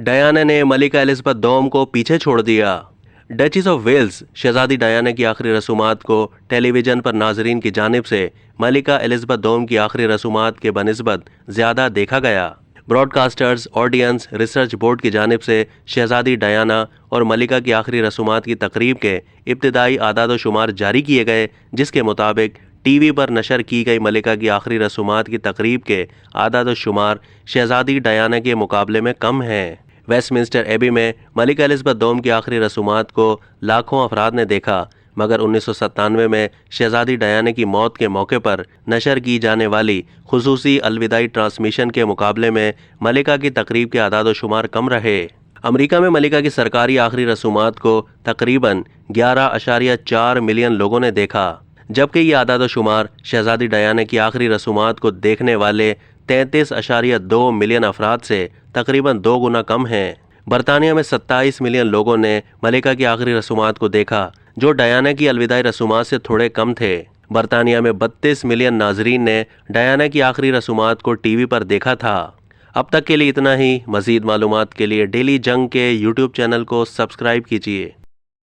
Diana ने मलिका Elizabeth दोम को पीछे छोड़ दिया। Duchess of Wales Shahzadi Diana की आखिरी रसूमात को टेलीविज़न पर नाजरीन की जानिब से मलिका एलिज़ाबेथ दोम की आखिरी रसूमात के बनिस्बत ज़्यादा देखा गया। ब्रॉडकास्टर्स ऑडियंस रिसर्च बोर्ड की जानिब से शहजादी डायना और मलिका की आखिरी रसूमात की तकरीब के इब्तिदाई आदाद शुमार जारी किए गए, जिसके मुताबिक टीवी पर नशर की गई मलिका की आखिरी रसूमात की तकरीब के आदाद शुमार शहजादी डायना के मुकाबले में कम हैं। वेस्टमिंस्टर एबी में मलिका एलिज़ाबेथ दोम की आखिरी रसूमात को लाखों अफराद ने देखा, मगर 1997 में शहजादी डायना की मौत के मौके पर नशर की जाने वाली खुसूसी अलविदाई ट्रांसमिशन के मुकाबले में मलिका की तकरीब के आदाद शुमार कम रहे। अमेरिका में मलिका की सरकारी आखिरी रसूमात को तकरीबन 11.4 मिलियन लोगों ने देखा, जबकि ये आदाद शुमार शहजादी डायना की आखिरी रसूमात को देखने वाले 33.2 मिलियन अफराद से तकरीबन 2 गुना कम हैं। बरतानिया में 27 मिलियन लोगों ने मलिका की आखिरी रसूमात को देखा, जो डायना की अलविदाई रसूमात से थोड़े कम थे। बरतानिया में 32 मिलियन नाजरीन ने डायना की आखिरी रसूमात को टीवी पर देखा था। अब तक के लिए इतना ही। मज़ीद मालूमात के लिए डेली जंग के यूट्यूब चैनल को सब्सक्राइब कीजिए।